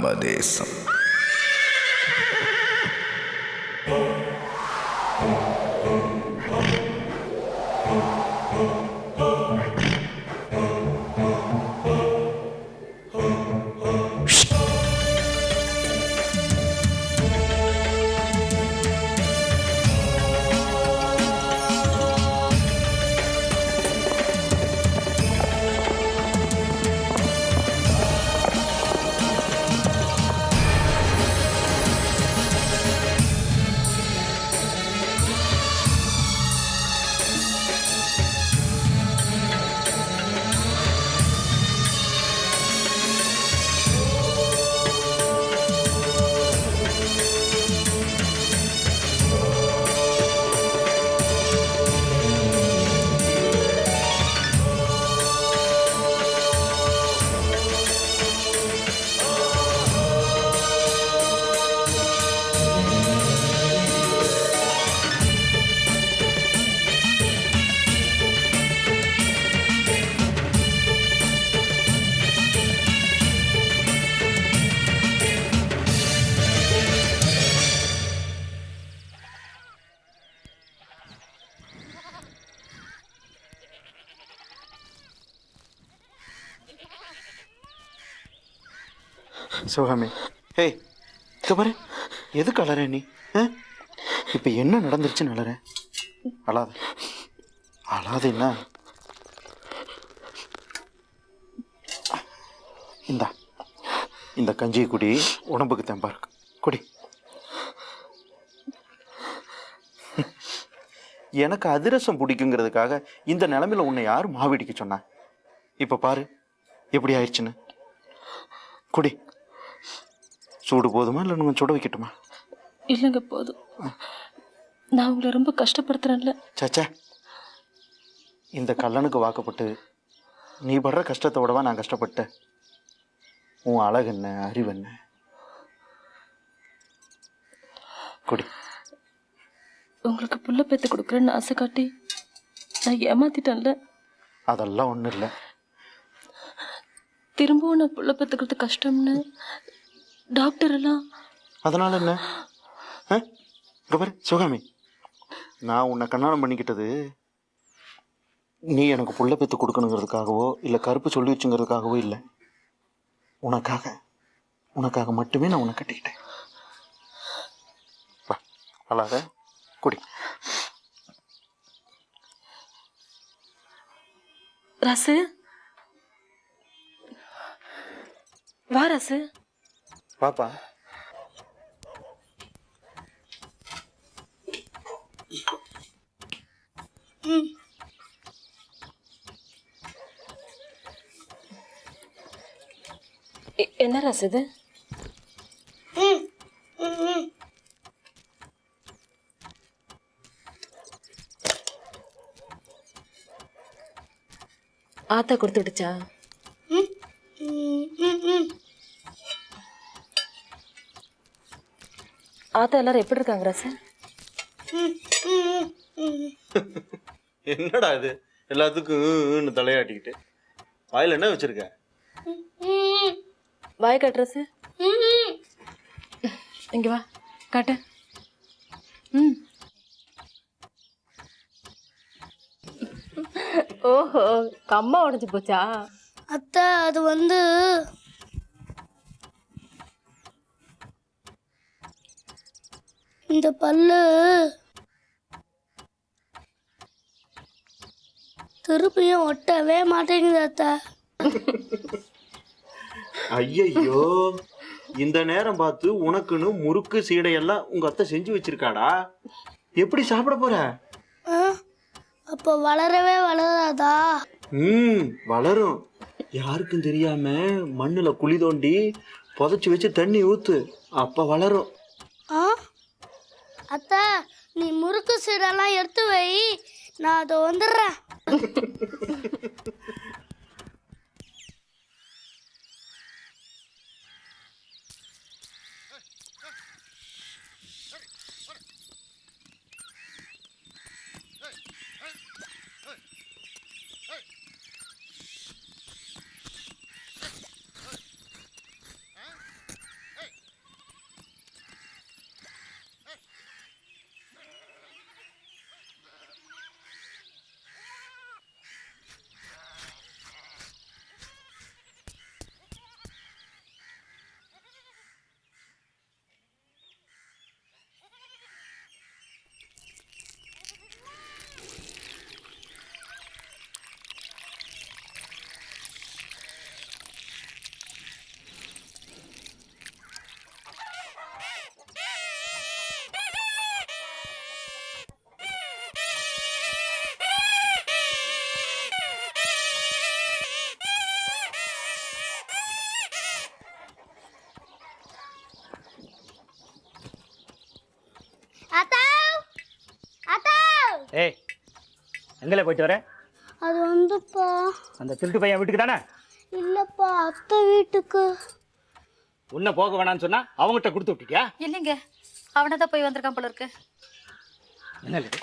நம்ம தேசம். சிவகாமி, ஹே இங்க பாரு, எதுக்கு அலற நீ? இப்போ என்ன நடந்துருச்சுன்னு அலற? அழாத அழாத. என்ன இந்த கஞ்சியை குடி, உடம்புக்கு தெம்பா இருக்கு, குடி. எனக்கு அதிரசம் பிடிக்குங்கிறதுக்காக இந்த நிலைமையில உன்னை யார் மாவிடிக்க சொன்னா? இப்போ பாரு எப்படி ஆயிடுச்சுன்னு. குடி. சூடு போதுமா இல்லை நம்ம சுட வைக்கட்டுமா? இல்லைங்க, போதும். நான் உங்களை ரொம்ப கஷ்டப்படுத்துறேன்ல. சச்சா, இந்த கல்லனுக்கு வாக்கப்பட்டு நீ படுற கஷ்டத்தோடவா நான் கஷ்டப்பட்டேன்? உன் அழகு என்ன, அறிவு என்ன? குடி. உங்களுக்கு புள்ள பேத்து கொடுக்குறேன்னு ஆசை காட்டி நான் ஏமாத்திட்டேன்ல. அதெல்லாம் ஒன்றும் இல்லை. திரும்பவும் நான் புள்ள பெற்றுக்கிறது கஷ்டம்னு டாக்டர் எல்லாம். அதனால என்ன? சிவகாமி, நான் உன்னை கல்யாணம் பண்ணிக்கிட்டது நீ எனக்கு புள்ள பெற்று கொடுக்கணுங்கிறதுக்காகவோ இல்லை கருப்பு சொல்லி வச்சுங்கிறதுக்காகவோ இல்லை. உனக்காக மட்டுமே நான் உன்னை கட்டிக்கிட்டேன். அழாத, குடி. ராசு, வா ராசு. பாப்பா, என்ன ராசு இது? ஆத்தா கொடுத்து விடுச்சா? ஆத்தா எல்லாரும் எப்படி இருக்காங்க ராசு? என்னடா இது எல்லாத்துக்கும் தலையாட்டிக்கிட்டு? வாயில என்ன வச்சிருக்க? வாய் காட்டு ராசு. இங்க வா, காட்டு. ஓஹோ, கம்மா உடைஞ்சு போச்சா? அத்தை, அது இந்த பல்லு திருப்பியும் ஒட்டவே மாட்டேங்குது அத்தை. ஐயோ, இந்த நேரம் பார்த்து உனக்குன்னு முறுக்கு சீடையெல்லாம் உங்க அத்தை செஞ்சு வச்சிருக்காடா. எப்படி சாப்பிட போற? அப்போ வளரவே வளராதா? வளரும். யாருக்கும் தெரியாம மண்ணுல குழி தோண்டி புதைச்சி வச்சு தண்ணி ஊத்து, அப்ப வளரும். அத்தை, நீ முறுக்கு சீடெல்லாம் எடுத்து வை, நான் அதை வந்துடுறேன். ஏய் எங்கே போயிட்டு வர? அது வந்துப்பா. அந்த திருட்டு பையன் வீட்டுக்கு தானே? இல்லப்பா, அத்தை வீட்டுக்கு. உன்னை போக வேணாம்னு சொன்னா அவங்ககிட்ட கொடுத்து விட்டுட்டியா? இல்லைங்க, அவனை தான் போய் வந்திருக்கான் போல இருக்கு. என்ன இது?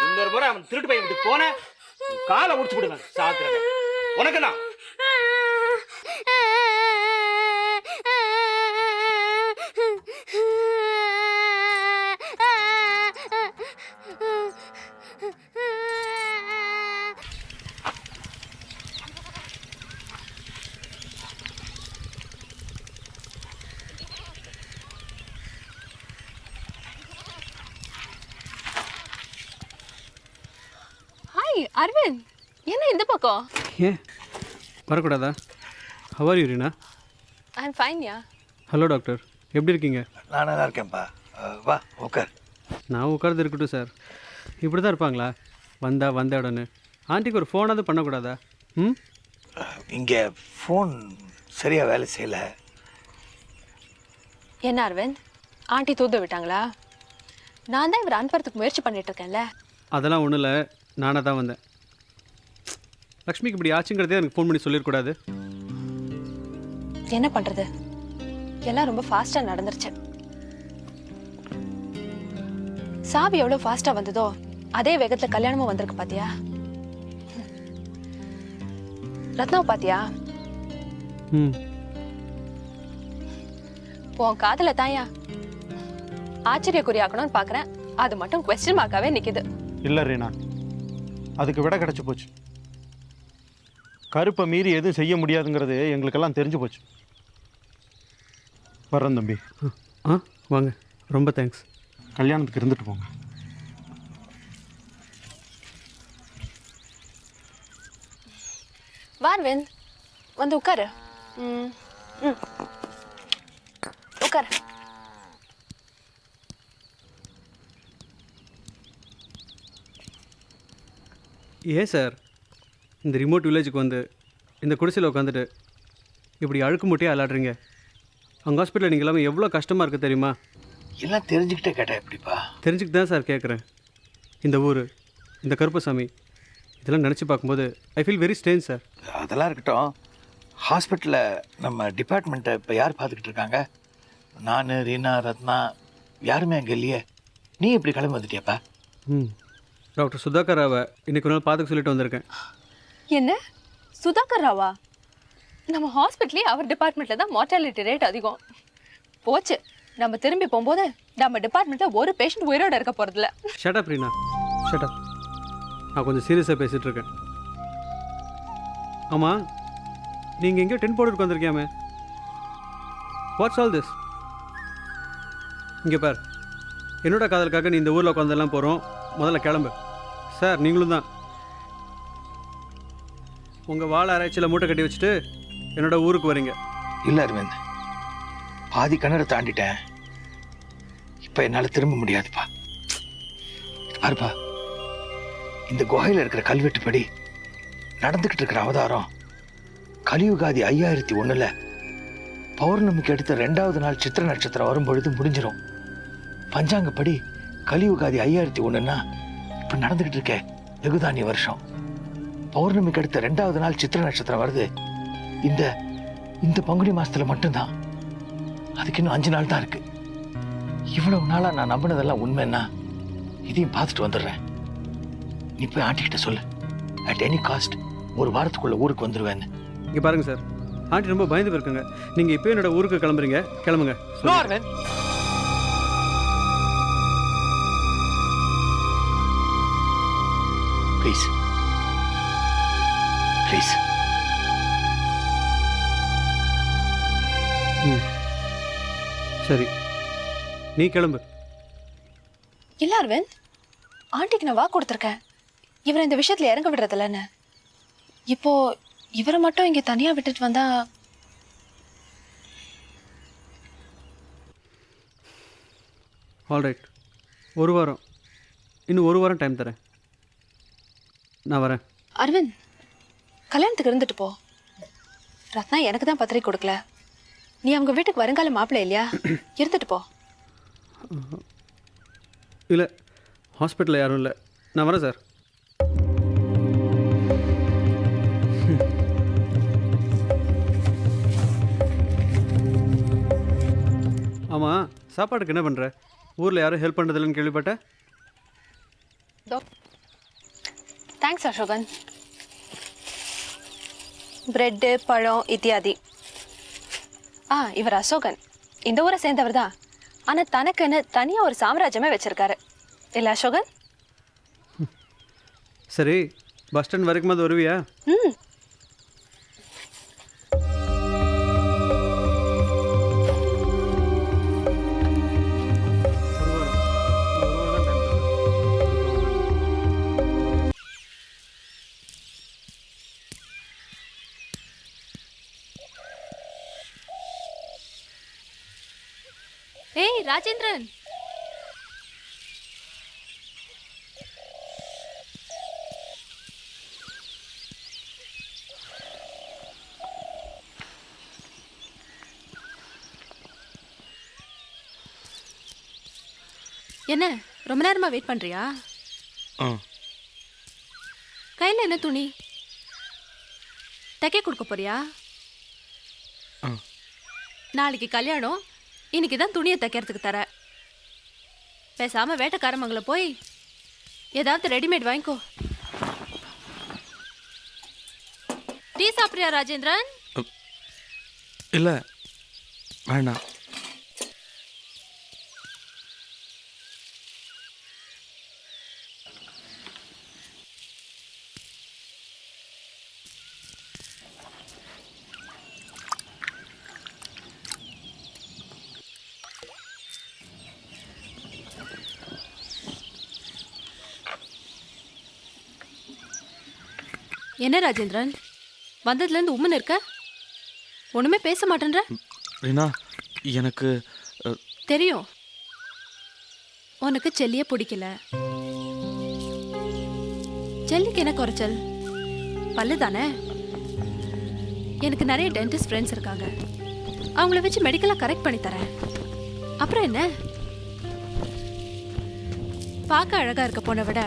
இன்னொரு முறை அவன் திருட்டு பையன் வீட்டுக்கு போன காலை உடிச்சு விடுவேன். சாக்குறேன் உனக்கு நான். ஹாய் அரவிந்த், என்ன இந்த பக்கம்? ஏன் வரக்கூடாதா? How are you Reena? I am fine yeah. Hello doctor, எப்படி இருக்கீங்க? நான் நல்லா இருக்கேன்ப்பா. வா உட்கார். நான் உட்கார்ந்து இருக்கட்டும் சார். இப்படி தான் இருப்பாங்களா? வந்த இடம்னு ஆண்டிக்கு ஒரு ஃபோனாவது பண்ணக்கூடாதா? ம், இங்கே ஃபோன் சரியாக வேலை செய்யலை. என்ன அரவிந்த், ஆண்டி தூது விட்டாங்களா? நான் தான் இவர் அனுப்புறதுக்கு முயற்சி பண்ணிட்டு இருக்கேன்ல. அதெல்லாம் ஒன்றும் இல்லை, நானாக தான் வந்தேன். லக்ஷ்மிக்கு இப்படி ஆச்சுங்கிறதே எனக்கு ஃபோன் பண்ணி சொல்லிடக்கூடாது. என்ன பண்றது, எல்லாம் ரொம்ப ஃபாஸ்டா நடந்துருச்சு. சாவி எவ்வளவு ஃபாஸ்டா வந்ததோ அதே வேகத்துல கல்யாணமும் வந்திருக்கு பாத்தியா? ரத்னாவை பாத்தியா? ம், உன் காதல தாயா ஆச்சரியக்குறியாக்கணும்னு பாக்குறேன், அது மட்டும் கொஸ்டின் மார்க்காவே நிக்குது. இல்லை ரீனா, அதுக்கு விட கிடச்சி போச்சு. கருப்பை மீறி எதுவும் செய்ய முடியாதுங்கிறது எங்களுக்கெல்லாம் தெரிஞ்சு போச்சு. வர்றேன் தம்பி. ஆ வாங்க, ரொம்ப தேங்க்ஸ். கல்யாணத்துக்கு இருந்துட்டு போங்க. வார்விந்த், வந்து உட்காரு. உட்காரு. ஏன் சார் இந்த ரிமோட் வில்லேஜுக்கு வந்து இந்த குடிசையில் உட்காந்துட்டு இப்படி அழுக்கு மூட்டையாக விளாடுறீங்க? அங்கே ஹாஸ்பிட்டலில் நீங்கள் எல்லாமே எவ்வளோ கஷ்டமாக இருக்குது தெரியுமா? எல்லாம் தெரிஞ்சுக்கிட்டே கேட்டேன் எப்படிப்பா? தெரிஞ்சுக்கிட்டு தான் சார் கேட்குறேன். இந்த ஊர், இந்த கருப்பசாமி, இதெல்லாம் நினச்சி பார்க்கும்போது I feel very strange sir. அதெல்லாம் இருக்கட்டும். ஹாஸ்பிட்டலில் நம்ம டிபார்ட்மெண்ட்டை இப்போ யார் பார்த்துக்கிட்டு இருக்காங்க? நான், ரீனா, ரத்னா யாருமே அங்கே இல்லையே. நீ இப்படி கிளம்பி வந்துட்டியாப்பா? ம், டாக்டர் சுதாகர் ராவை இன்னைக்கு ஒரு நாள் பார்த்துக்க சொல்லிட்டு வந்திருக்கேன். என்ன சுதாகர் ராவா? நம்ம ஹாஸ்பிட்டலே அவர் டிபார்ட்மெண்ட்ல தான் மார்டாலிட்டி ரேட் அதிகம். போச்சு, நம்ம திரும்பி போகும்போது நம்ம டிபார்ட்மெண்ட்ல ஒரு பேஷண்ட் உயிரோட இருக்க போறதில்ல. Shut up Reena, shut up. நான் கொஞ்சம் சீரியஸாக பேசிகிட்டு இருக்கேன். ஆமாம், நீங்கள் எங்கேயோ டென்ட் போட்டு வந்திருக்கியாமே, வாட்ஸ் ஆல் திஸ்? இங்கே பார், என்னோட காதலுக்காக நீ இந்த ஊரில் உட்காந்தெல்லாம் போகிறோம். முதல்ல கிளம்பு. சார் நீங்களும் தான். உங்கள் வாழை ஆராய்ச்சியில் மூட்டை கட்டி வச்சுட்டு என்னோட ஊருக்கு வரீங்க. இல்லை அரவிந்த், பாதி கிணறு தாண்டிட்டேன். இப்போ என்னால் திரும்ப முடியாதுப்பா. பாருப்பா, இந்த குகையில் இருக்கிற கல்வெட்டுப்படி நடந்துக்கிட்டு இருக்கிற அவதாரம் கலியுகாதி 5001 பௌர்ணமிக்கு அடுத்த 2வது நாள் சித்திர நட்சத்திரம் வரும்பொழுது முடிஞ்சிடும். பஞ்சாங்கப்படி கலியுகாதி 5001ன்னா இப்போ நடந்துக்கிட்டு இருக்க வெகுதானிய வருஷம். பௌர்ணமிக்கு அடுத்த 2வது நாள் சித்திர நட்சத்திரம் வருது இந்த இந்த பங்குனி மாசத்துல மட்டும்தான். அதுக்கு இன்னும் 5 நாள் தான் இருக்கு. இவ்வளவு நாளா நான் நம்பினதெல்லாம் உண்மைன்னா இதையும் பார்த்துட்டு வந்துடுறேன். நீ போய் ஆண்டிக்கிட்ட சொல்லு, அட் எனி காஸ்ட் ஒரு வாரத்துக்குள்ள ஊருக்கு வந்துடுவேன்னு. இங்கே பாருங்கள் சார், ஆண்டி ரொம்ப பயந்து போயிருக்காங்க. நீங்கள் இப்போ என்னோட ஊருக்கு கிளம்புறீங்க, கிளம்புங்க. Please please. ம், சரி, நீ கிளம்பு. இல்ல அரவிந்த், ஆண்டிக்கு நான் வாக்கு கொடுத்துருக்கேன் இவரை இந்த விஷயத்துல இறங்க விடுறதில்லன்னு. இப்போ இவரை மட்டும் இங்க தனியா விட்டுட்டு வந்தா ஆல்ரைட், ஒரு வாரம் இன்னும் 1 வாரம் டைம் தரேன். நான் வரேன். அரவிந்த், கல்யாணத்துக்கு இருந்துட்டு போ. ரத்னா எனக்கு தான் பத்திரிக்கை கொடுக்கல. நீ அவங்க வீட்டுக்கு வருங்கால மாப்பிள்ளை இல்லையா? இருந்துட்டு போ. இல்லை, ஹாஸ்பிட்டலில் யாரும் இல்லை. நான் வரேன் சார். ஆமாம், சாப்பாடுக்கு என்ன பண்ணுற? ஊரில் யாரும் ஹெல்ப் பண்ணுறதில்லன்னு கேள்விப்பட்டேன். தேங்க்ஸ் அசோகன். பிரெட்டு, பழம் இத்தியாதி. இவர் அசோகன் இந்த ஊரை சேர்ந்தவர் தான். ஆனால் தனக்குன்னு தனியாக ஒரு சாம்ராஜ்யமே வச்சிருக்காரு இல்லை அசோகன்? சரி, பஸ் ஸ்டாண்ட் வரைக்கும் அது வருவியா? ம். ஏய் ராஜேந்திரன், என்ன ரொம்ப நேரமா வெயிட் பண்றியா? கையில் என்ன துணி? தைக்க கொடுக்க போறியா? நாளைக்கு கல்யாணம், இன்னைக்கு தான் துணியை தைக்கிறதுக்கு தர. பேசாம வேட்டக்காரமங்களை போய் ஏதாவது ரெடிமேட் வாங்கிக்கோ. டீ சாப்பிட்றியா ராஜேந்திரன்? இல்லை, வேண்டாம். என்ன ராஜேந்திரன், வந்ததுலேருந்து உம்முன்னு இருக்க? ஒன்றுமே பேச மாட்டேன்ற? ரீனா, எனக்கு தெரியும் உனக்கு செல்லிய பிடிக்கல. செல்லிக்கு என்ன குறைச்சல்? பல்லு தானே. எனக்கு நிறைய டென்டிஸ்ட் ஃப்ரெண்ட்ஸ் இருக்காங்க, அவங்கள வச்சு மெடிக்கலாக கரெக்ட் பண்ணி தரேன். அப்புறம் என்ன? பார்க்க அழகா இருக்க பொண்ணை விட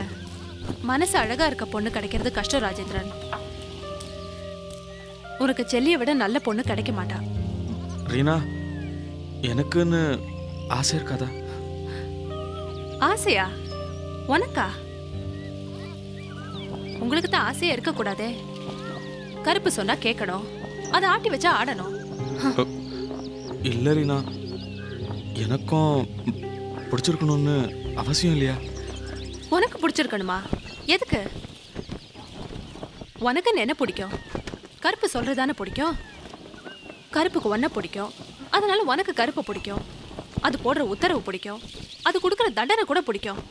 மனசு அழகா இருக்க பொண்ணு கிடைக்கிறது கஷ்டம் ராஜேந்திரன். உனக்கு செல்லியை விட நல்ல பொண்ணு கிடைக்க மாட்டா. ரீனா, எனக்குன்னு ஆசை இருக்காதா? ஆசையா? உனக்கா? உங்களுக்கு தான் ஆசையா இருக்க கூடாதே. கருப்பு சொன்னா கேட்கணும், அதை ஆட்டி வச்சா ஆடணும். இல்லை ரீனா, எனக்கும் பிடிச்சிருக்கணும்னு அவசியம் இல்லையா? உனக்கு பிடிச்சிருக்கணுமா? எதுக்கு? உனக்குன்னு என்ன பிடிக்கும்? கருப்பு சொல்றதானே பிடிக்கும். கருப்புக்கு ஒன்ன பிடிக்கும், அதனால உனக்கு கருப்பு பிடிக்கும். அது போடுற உத்தரவு பிடிக்கும், அது கொடுக்குற தண்டனை கூட பிடிக்கும்.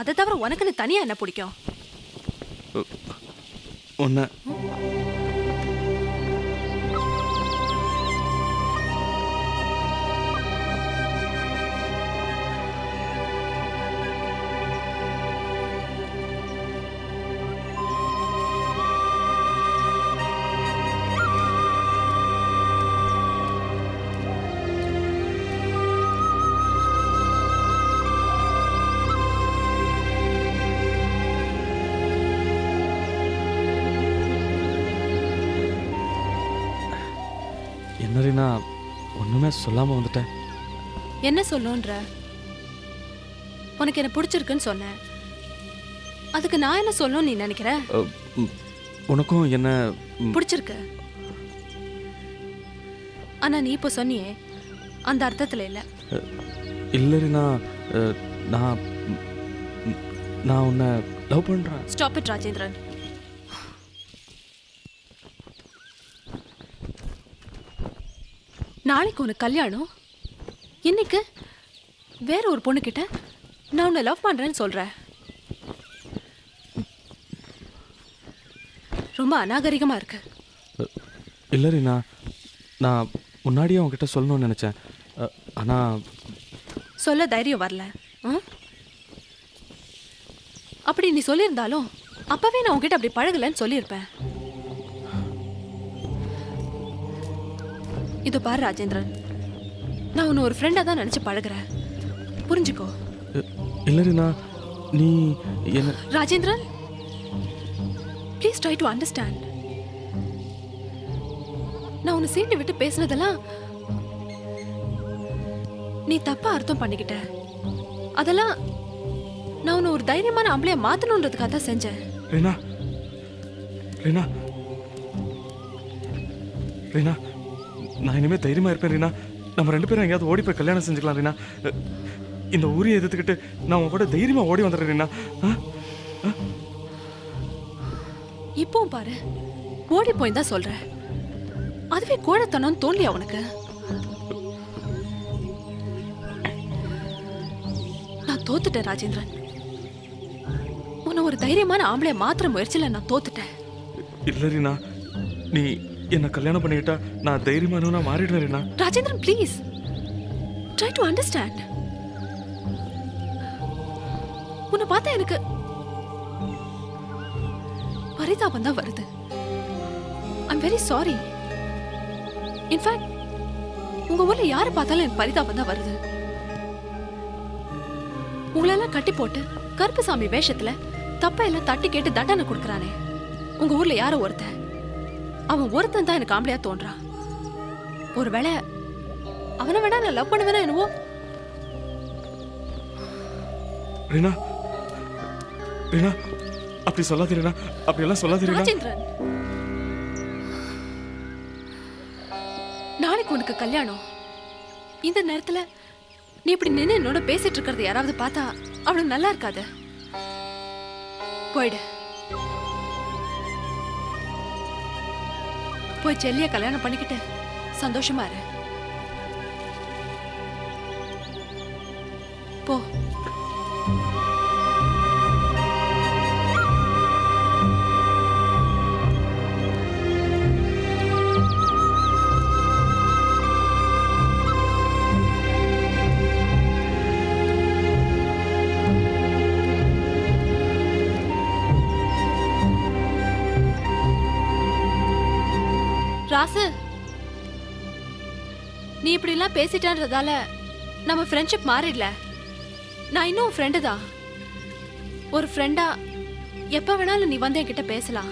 அதை தவிர உனக்குன்னு தனியா என்ன பிடிக்கும்? ஒன்று என்ன ரீனா, ஒன்றுமே சொல்லாமல் வந்துட்டேன். என்ன சொல்லுன்ற? உனக்கு என்ன பிடிச்சிருக்குன்னு சொன்னேன், அதுக்கு நான் என்ன சொல்லணும்னு நீ நினைக்கிற? உனக்கும் என்ன பிடிச்சிருக்கு, ஆனா நீ இப்போ சொன்னியே அந்த அர்த்தத்துல இல்ல. இல்லை ரீனா, நான் நான் உன்னை லவ் பண்ணுறேன். Stop it Rajendran. நாளைக்கு உனக்கு கல்யாணம், இன்னைக்கு வேற ஒரு பொண்ணுக்கிட்ட நான் உன்னை லவ் பண்றேன்னு சொல்றேன். ரொம்ப அநாகரிகமா இருக்கு. இல்லை ரீனா, நான் முன்னாடியே உன்கிட்ட சொல்லணும்னு நினச்சேன், ஆனால் சொல்ல தைரியம் வரல. அப்படி நீ சொல்லியிருந்தாலும் அப்பவே நான் உன்கிட்ட அப்படி பழகலன்னு சொல்லியிருப்பேன். இதோ பாரு ராஜேந்திரன், நான் உன்னை ஒரு ஃப்ரெண்டா தான் நினைச்சு பழகுறேன், புரிஞ்சுக்கோ. இல்ல ரீனா, நீ என்ன Rajendran, please try to understand. நான் உன்னை சீண்டு விட்டு பேசினதெல்லாம் நீ தப்பா அர்த்தம் பண்ணிக்கிட்ட. அதெல்லாம் நான் உன்னை ஒரு தைரியமான ஆம்பளைய மாத்தணுன்றதுக்காக தான் செஞ்சேன். ரீனா, ரீனா, ரீனா, நான் இனிமே தைரியமா இருப்பேன் ரீனா. நம்ம 2 பேரும் எங்கேயாவது ஓடி போய் கல்யாணம் செஞ்சுக்கலாம் ரீனா. இந்த ஊரையை எதிர்த்துக்கிட்டு நான் உன் கூட தைரியமா ஓடி வந்துடுறேன் ரீனா. இப்பவும் பாரு, ஓடி போய் தான் சொல்ற. அதுவே கோழத்தனம் தோல்லையா உனக்கு? நான் தோத்துட்டேன் ராஜேந்திரன். உன்னை ஒரு தைரியமான ஆம்பளைய மாத்திர முயற்சியில நான் தோத்துட்டேன். இல்ல ரீனா, நீ என்ன கல்யாணம் பண்ணிக்கிட்டா நான் தைரியமானவனா மாறிடுவேன் Reena. Rajendran, please try to understand. உன்னை பார்த்தா எனக்கு பரிதாபம் தான் வருது. I'm very sorry. இன்ஃபேக்ட் உங்க ஊர்ல யாரை பார்த்தாலும் எனக்கு பரிதாபம் தான் வருது. உங்களெல்லாம் கட்டி போட்டு கருப்புசாமி வேஷத்துல தப்ப எல்லாம் தட்டி கேட்டு தண்டனை கொடுக்கறானே, உங்க ஊர்ல யாரோ ஒருத்தன். அவன் ஒருத்தன் தான் எனக்கு ஆம்பளையா தோன்றான். ஒருவேளை அவனை வேணா நான் லவ் பண்ணுவேனா என்னவோ. ரீனா, ரீனா, அப்படி சொல்லாதீ ரீனா, அப்படி எல்லாம் சொல்லாதீ ரீனா. ராஜேந்திரன், நாளைக்கு உனக்கு கல்யாணம். இந்த நேரத்துல நீ இப்படி நின்று என்னோட பேசிட்டு இருக்கிறது யாராவது பார்த்தா அவளுக்கு நல்லா இருக்காது. போயிடு, போய் செல்லிய கல்யாணம் பண்ணிக்கிட்டு சந்தோஷமா இரு. போ. ராசு, நீ இப்படி எல்லாம் பேசிட்டன்றதால நம்ம ஃப்ரெண்ட்ஷிப் மாறிடல. நான் இன்னும் ஃப்ரெண்டு தான். ஒரு ஃப்ரெண்டா எப்ப வேணாலும் நீ வந்து என்கிட்ட பேசலாம்.